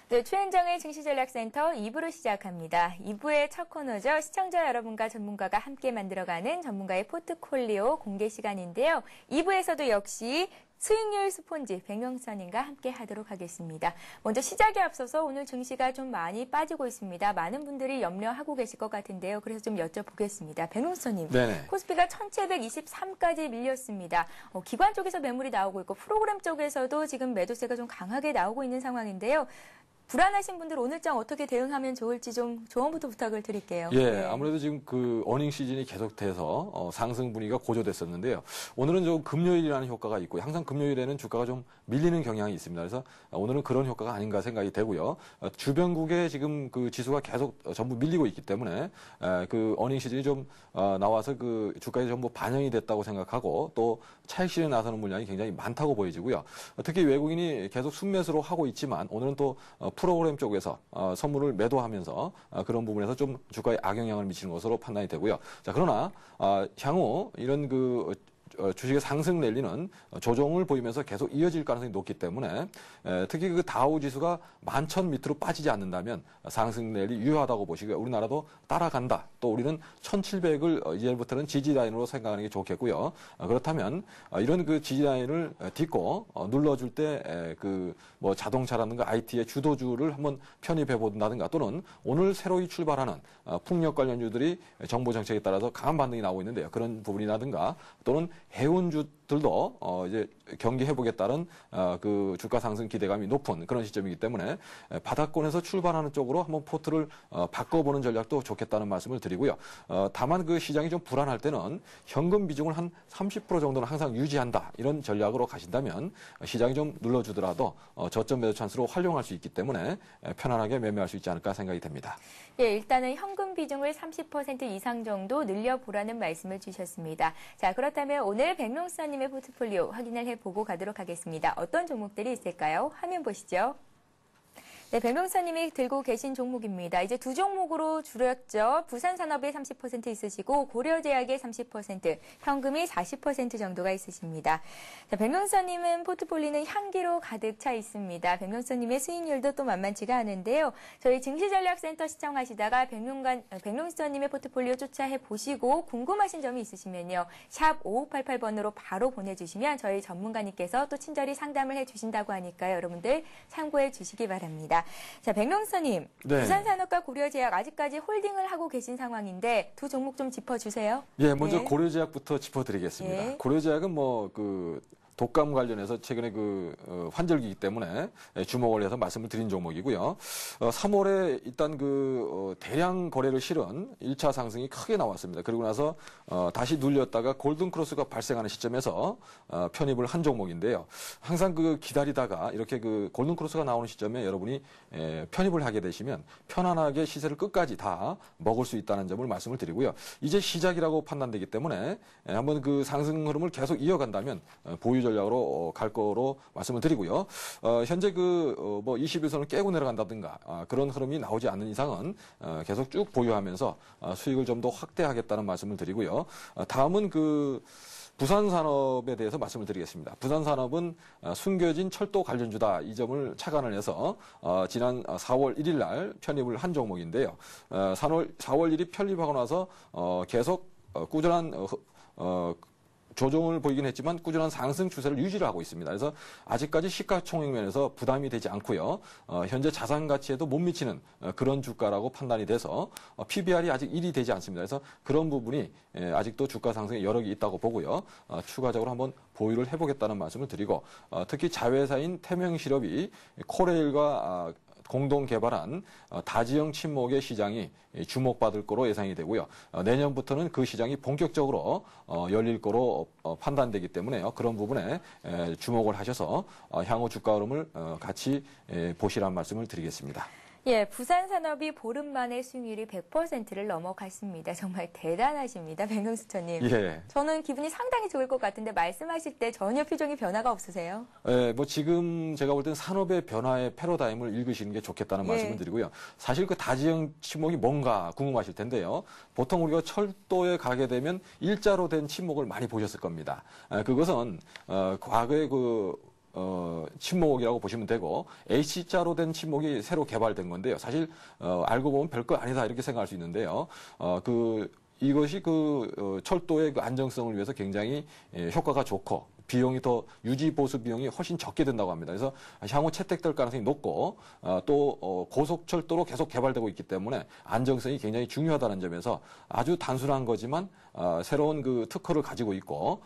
네, 최은정의 증시전략센터 2부를 시작합니다. 2부의 첫 코너죠. 시청자 여러분과 전문가가 함께 만들어가는 전문가의 포트폴리오 공개 시간인데요. 2부에서도 역시 수익률 스폰지 백명수님과 함께 하도록 하겠습니다. 먼저 시작에 앞서서 오늘 증시가 좀 많이 빠지고 있습니다. 많은 분들이 염려하고 계실 것 같은데요. 그래서 좀 여쭤보겠습니다. 백명수님, 코스피가 1723까지 밀렸습니다. 기관 쪽에서 매물이 나오고 있고 프로그램 쪽에서도 지금 매도세가 좀 강하게 나오고 있는 상황인데요. 불안하신 분들 오늘장 어떻게 대응하면 좋을지 좀 조언부터 부탁을 드릴게요. 예, 네. 아무래도 지금 그 어닝 시즌이 계속돼서 상승 분위기가 고조됐었는데요. 오늘은 좀 금요일이라는 효과가 있고 항상 금요일에는 주가가 좀 밀리는 경향이 있습니다. 그래서 오늘은 그런 효과가 아닌가 생각이 되고요. 주변국에 지금 그 지수가 계속 전부 밀리고 있기 때문에 그 어닝 시즌이 좀 나와서 그 주가에 전부 반영이 됐다고 생각하고 또 차익 실현에 나서는 물량이 굉장히 많다고 보여지고요. 특히 외국인이 계속 순매수로 하고 있지만 오늘은 또 프로그램 쪽에서 선물을 매도하면서 그런 부분에서 좀 주가에 악영향을 미치는 것으로 판단이 되고요. 자, 그러나 향후 이런 그 주식의 상승 랠리는 조정을 보이면서 계속 이어질 가능성이 높기 때문에 특히 그 다우 지수가 11,000 밑으로 빠지지 않는다면 상승 랠리 유효하다고 보시고요. 우리나라도 따라간다. 또 우리는 1,700을 이제부터는 지지 라인으로 생각하는 게 좋겠고요. 그렇다면 이런 그 지지 라인을 딛고 눌러줄 때 그 뭐 자동차라든가 IT의 주도주를 한번 편입해 본다든가 또는 오늘 새로이 출발하는 풍력 관련주들이 정부 정책에 따라서 강한 반등이 나오고 있는데요. 그런 부분이라든가 또는 해운주들도 이제 경기 회복에 따른 그 주가 상승 기대감이 높은 그런 시점이기 때문에 바닥권에서 출발하는 쪽으로 한번 포트를 바꿔보는 전략도 좋겠다는 말씀을 드리고요. 다만 그 시장이 좀 불안할 때는 현금 비중을 한 30% 정도는 항상 유지한다 이런 전략으로 가신다면 시장이 좀 눌러주더라도 저점 매도 찬스로 활용할 수 있기 때문에 편안하게 매매할 수 있지 않을까 생각이 됩니다. 예, 일단은 현금 비중을 30% 이상 정도 늘려보라는 말씀을 주셨습니다. 자, 그렇다면 오늘 백명수님의 포트폴리오 확인을 해보고 가도록 하겠습니다. 어떤 종목들이 있을까요? 화면 보시죠. 네, 백명수님이 들고 계신 종목입니다. 이제 두 종목으로 줄였죠. 부산산업에 30% 있으시고 고려제약에 30%, 현금이 40% 정도가 있으십니다. 자, 백명수님은 포트폴리오는 향기로 가득 차 있습니다. 백명수님의 수익률도 또 만만치가 않은데요. 저희 증시전략센터 시청하시다가 백명수님의 포트폴리오 쫓아해 보시고 궁금하신 점이 있으시면요. 샵 5588번으로 바로 보내주시면 저희 전문가님께서 또 친절히 상담을 해주신다고 하니까요. 여러분들 참고해 주시기 바랍니다. 자, 백명수님, 네. 부산산업과 고려제약 아직까지 홀딩을 하고 계신 상황인데 두 종목 좀 짚어주세요. 예, 먼저 네. 고려제약부터 짚어드리겠습니다. 네. 고려제약은 뭐 그 독감 관련해서 최근에 그 환절기이기 때문에 주목을 해서 말씀을 드린 종목이고요. 3월에 일단 그 대량 거래를 실은 1차 상승이 크게 나왔습니다. 그리고 나서 다시 눌렸다가 골든크로스가 발생하는 시점에서 편입을 한 종목인데요. 항상 그 기다리다가 이렇게 그 골든크로스가 나오는 시점에 여러분이 편입을 하게 되시면 편안하게 시세를 끝까지 다 먹을 수 있다는 점을 말씀을 드리고요. 이제 시작이라고 판단되기 때문에 한번 그 상승 흐름을 계속 이어간다면 보유 전략으로 갈 거로 말씀을 드리고요. 현재 그 뭐 21선을 깨고 내려간다든가 그런 흐름이 나오지 않는 이상은 계속 쭉 보유하면서 수익을 좀 더 확대하겠다는 말씀을 드리고요. 다음은 그 부산산업에 대해서 말씀을 드리겠습니다. 부산산업은 숨겨진 철도 관련주다 이 점을 착안을 해서 지난 4월 1일 날 편입을 한 종목인데요. 4월 1일 편입하고 나서 계속 꾸준한 조정을 보이긴 했지만 꾸준한 상승 추세를 유지를 하고 있습니다. 그래서 아직까지 시가총액 면에서 부담이 되지 않고요. 현재 자산 가치에도 못 미치는 그런 주가라고 판단이 돼서 PBR이 아직 1이 되지 않습니다. 그래서 그런 부분이 아직도 주가 상승에 여력이 있다고 보고요. 추가적으로 한번 보유를 해보겠다는 말씀을 드리고 특히 자회사인 태명실업이 코레일과 공동 개발한 다지형 친목의 시장이 주목받을 거로 예상이 되고요. 내년부터는 그 시장이 본격적으로 열릴 거로 판단되기 때문에요. 그런 부분에 주목을 하셔서 향후 주가 흐름을 같이 보시라는 말씀을 드리겠습니다. 예, 부산산업이 보름 만에 수익률이 100%를 넘어갔습니다. 정말 대단하십니다, 백명수님. 예. 저는 기분이 상당히 좋을 것 같은데 말씀하실 때 전혀 표정이 변화가 없으세요? 예, 뭐 지금 제가 볼 때는 산업의 변화의 패러다임을 읽으시는 게 좋겠다는 말씀을 드리고요. 사실 그 다지형 침목이 뭔가 궁금하실 텐데요. 보통 우리가 철도에 가게 되면 일자로 된 침목을 많이 보셨을 겁니다. 그것은 과거에 그 침목이라고 보시면 되고 H자로 된 침목이 새로 개발된 건데요. 사실 알고 보면 별거 아니다 이렇게 생각할 수 있는데요. 이것이 철도의 그 안정성을 위해서 굉장히 효과가 좋고 비용이 더 유지 보수 비용이 훨씬 적게 든다고 합니다. 그래서 향후 채택될 가능성이 높고 또 고속철도로 계속 개발되고 있기 때문에 안정성이 굉장히 중요하다는 점에서 아주 단순한 거지만 새로운 그 특허를 가지고 있고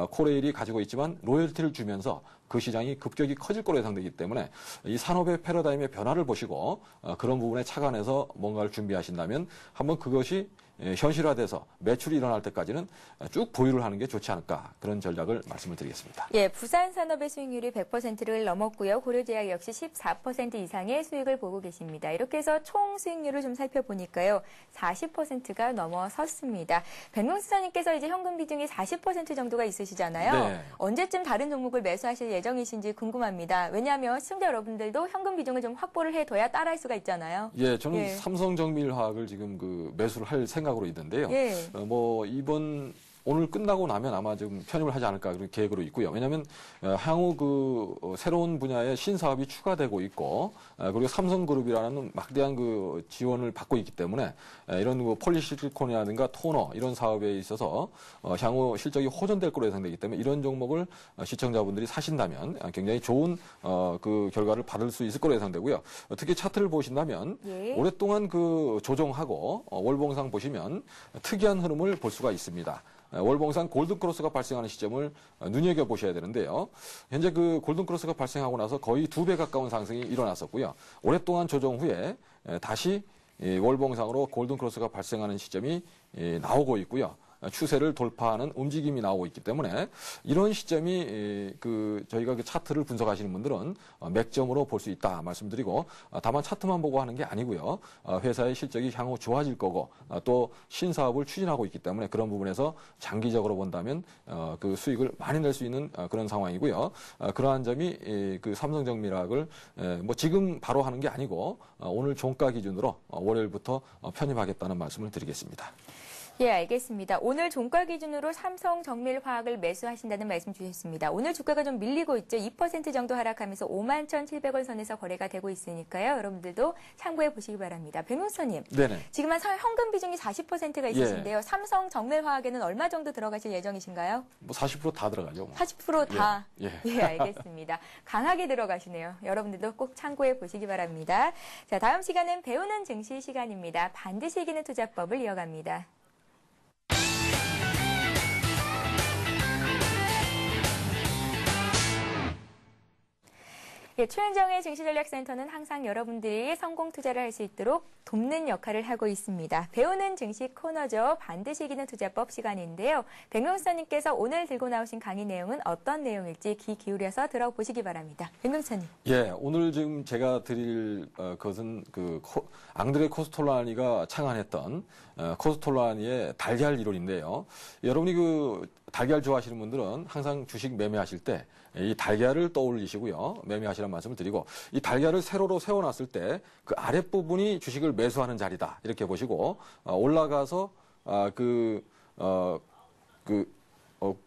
코레일이 가지고 있지만 로열티를 주면서 그 시장이 급격히 커질 거로 예상되기 때문에 이 산업의 패러다임의 변화를 보시고 그런 부분에 착안해서 뭔가를 준비하신다면 한번 그것이 현실화돼서 매출이 일어날 때까지는 쭉 보유를 하는 게 좋지 않을까 그런 전략을 말씀을 드리겠습니다. 예, 부산 산업의 수익률이 100%를 넘었고요. 고려제약 역시 14% 이상의 수익을 보고 계십니다. 이렇게 해서 총 수익률을 좀 살펴보니까요. 40%가 넘어섰습니다. 백농수사님께서 이제 현금 비중이 40% 정도가 있으시잖아요. 네. 언제쯤 다른 종목을 매수하실 예정이신지 궁금합니다. 왜냐하면 시청자 여러분들도 현금 비중을 좀 확보를 해둬야 따라할 수가 있잖아요. 예, 저는 삼성정밀화학을 지금 매수를 할 생각으로 있는데요. 예. 오늘 끝나고 나면 아마 좀 편입을 하지 않을까 그런 계획으로 있고요. 왜냐하면 향후 새로운 분야의 신사업이 추가되고 있고 그리고 삼성그룹이라는 막대한 지원을 받고 있기 때문에 이런 폴리실리콘이라든가 토너 이런 사업에 있어서 향후 실적이 호전될 거로 예상되기 때문에 이런 종목을 시청자분들이 사신다면 굉장히 좋은 결과를 받을 수 있을 거로 예상되고요. 특히 차트를 보신다면 예. 오랫동안 조정하고 월봉상 보시면 특이한 흐름을 볼 수가 있습니다. 월봉상 골든크로스가 발생하는 시점을 눈여겨보셔야 되는데요. 현재 골든크로스가 발생하고 나서 거의 2배 가까운 상승이 일어났었고요. 오랫동안 조정 후에 다시 월봉상으로 골든크로스가 발생하는 시점이 나오고 있고요. 추세를 돌파하는 움직임이 나오고 있기 때문에 이런 시점이 저희가 차트를 분석하시는 분들은 맥점으로 볼 수 있다 말씀드리고 다만 차트만 보고 하는 게 아니고요. 회사의 실적이 향후 좋아질 거고 또 신사업을 추진하고 있기 때문에 그런 부분에서 장기적으로 본다면 수익을 많이 낼 수 있는 그런 상황이고요. 그러한 점이 삼성정밀학을 지금 바로 하는 게 아니고 오늘 종가 기준으로 월요일부터 편입하겠다는 말씀을 드리겠습니다. 예, 알겠습니다. 오늘 종가 기준으로 삼성정밀화학을 매수하신다는 말씀 주셨습니다. 오늘 주가가 좀 밀리고 있죠. 2% 정도 하락하면서 51,700원 선에서 거래가 되고 있으니까요. 여러분들도 참고해 보시기 바랍니다. 백문서님, 네네. 지금 현금 비중이 40%가 있으신데요. 예. 삼성정밀화학에는 얼마 정도 들어가실 예정이신가요? 40% 다 들어가죠. 40% 다? 예. 예, 알겠습니다. 강하게 들어가시네요. 여러분들도 꼭 참고해 보시기 바랍니다. 자, 다음 시간은 배우는 증시 시간입니다. 반드시 이기는 투자법을 이어갑니다. 예, 최은정의 증시전략센터는 항상 여러분들이 성공 투자를 할 수 있도록 돕는 역할을 하고 있습니다. 배우는 증시 코너죠. 반드시 이기는 투자법 시간인데요. 백명수사님께서 오늘 들고 나오신 강의 내용은 어떤 내용일지 귀 기울여서 들어보시기 바랍니다. 백명수사님. 예, 오늘 지금 제가 드릴 것은 앙드레 코스톨라니가 창안했던 코스톨라니의 달걀 이론인데요. 여러분이 달걀 좋아하시는 분들은 항상 주식 매매하실 때 이 달걀을 떠올리시고요. 매매하시라는 말씀을 드리고 이 달걀을 세로로 세워놨을 때 그 아랫부분이 주식을 매수하는 자리다. 이렇게 보시고 올라가서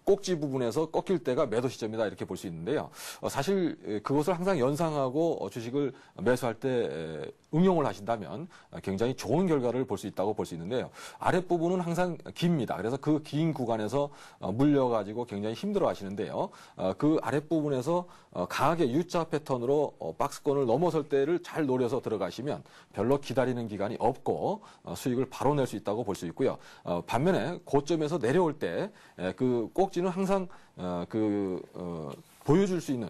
꼭지 부분에서 꺾일 때가 매도 시점이다 이렇게 볼 수 있는데요. 사실 그것을 항상 연상하고 주식을 매수할 때 응용을 하신다면 굉장히 좋은 결과를 볼 수 있다고 볼 수 있는데요. 아랫부분은 항상 깁니다. 그래서 그 긴 구간에서 물려가지고 굉장히 힘들어 하시는데요. 그 아랫부분에서 강하게 U자 패턴으로 박스권을 넘어설 때를 잘 노려서 들어가시면 별로 기다리는 기간이 없고 수익을 바로 낼 수 있다고 볼 수 있고요. 반면에 고점에서 내려올 때 꼭지는 항상 보여줄 수 있는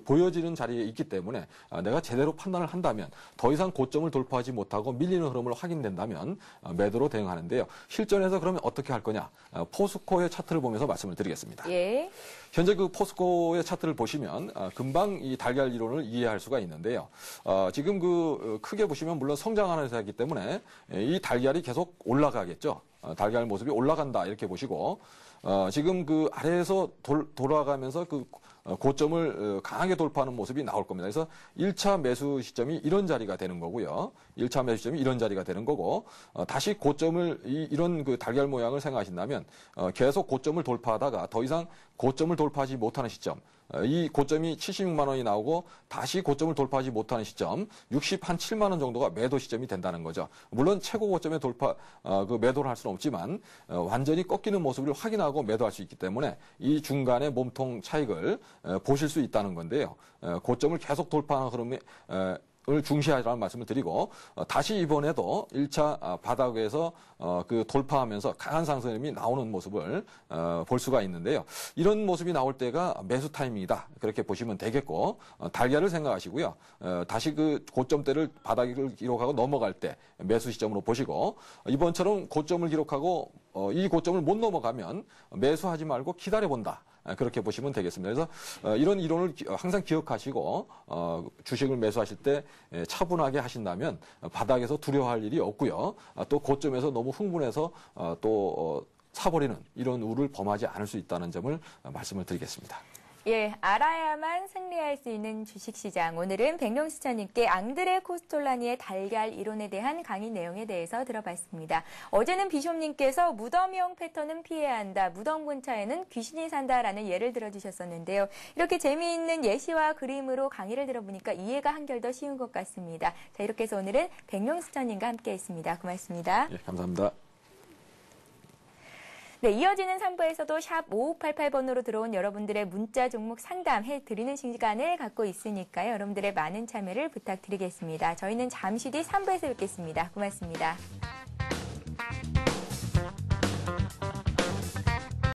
보여지는 자리에 있기 때문에 내가 제대로 판단을 한다면 더 이상 고점을 돌파하지 못하고 밀리는 흐름을 확인된다면 매도로 대응하는데요. 실전에서 그러면 어떻게 할 거냐? 포스코의 차트를 보면서 말씀을 드리겠습니다. 예. 현재 포스코의 차트를 보시면 금방 이 달걀 이론을 이해할 수가 있는데요. 지금 크게 보시면 물론 성장하는 회사이기 때문에 이 달걀이 계속 올라가겠죠. 달걀 모습이 올라간다 이렇게 보시고 지금 그 아래에서 돌아가면서 그 고점을 강하게 돌파하는 모습이 나올 겁니다. 그래서 1차 매수 시점이 이런 자리가 되는 거고요. 1차 매수 시점이 이런 자리가 되는 거고, 다시 고점을, 이런 그 달걀 모양을 생각하신다면, 계속 고점을 돌파하다가 더 이상 고점을 돌파하지 못하는 시점, 이 고점이 76만 원이 나오고 다시 고점을 돌파하지 못하는 시점, 67만 원 정도가 매도 시점이 된다는 거죠. 물론 최고 고점에 그 매도를 할 수는 없지만, 완전히 꺾이는 모습을 확인하고 매도할 수 있기 때문에 이 중간의 몸통 차익을 보실 수 있다는 건데요. 고점을 계속 돌파하는 흐름에 을 중시하라는 말씀을 드리고, 다시 이번에도 1차 바닥에서 그 돌파하면서 강한 상승이 나오는 모습을 볼 수가 있는데요. 이런 모습이 나올 때가 매수 타이밍이다, 그렇게 보시면 되겠고, 달걀을 생각하시고요. 다시 그 고점대를 바닥을 기록하고 넘어갈 때 매수 시점으로 보시고, 이번처럼 고점을 기록하고 이 고점을 못 넘어가면 매수하지 말고 기다려본다, 그렇게 보시면 되겠습니다. 그래서 이런 이론을 항상 기억하시고 주식을 매수하실 때 차분하게 하신다면 바닥에서 두려워할 일이 없고요. 또 고점에서 너무 흥분해서 또 사버리는 이런 우를 범하지 않을 수 있다는 점을 말씀을 드리겠습니다. 예, 알아야만 승리할 수 있는 주식시장. 오늘은 백명수차님께 앙드레 코스톨라니의 달걀 이론에 대한 강의 내용에 대해서 들어봤습니다. 어제는 비숍님께서 무덤형 패턴은 피해야 한다. 무덤 근처에는 귀신이 산다라는 예를 들어주셨었는데요. 이렇게 재미있는 예시와 그림으로 강의를 들어보니까 이해가 한결 더 쉬운 것 같습니다. 자, 이렇게 해서 오늘은 백명수차님과 함께했습니다. 고맙습니다. 예, 감사합니다. 네, 이어지는 3부에서도 샵 5588번으로 들어온 여러분들의 문자 종목 상담해드리는 시간을 갖고 있으니까요. 여러분들의 많은 참여를 부탁드리겠습니다. 저희는 잠시 뒤 3부에서 뵙겠습니다. 고맙습니다.